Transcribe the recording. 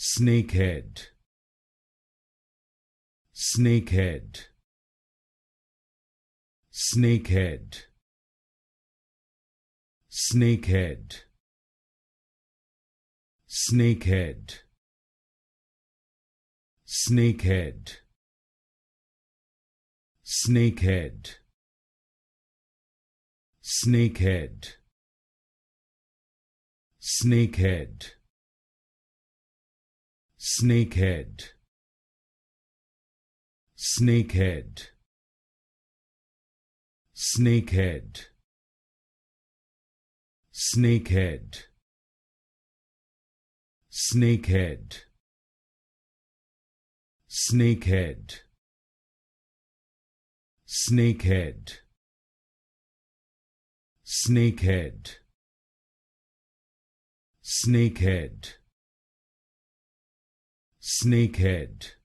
Snakehead, snakehead, snakehead, snakehead, snakehead, snakehead, snakehead, snakehead, snakehead, snakehead, snakehead, snakehead, snakehead, snakehead, snakehead, snakehead, snakehead, snakehead, snakehead,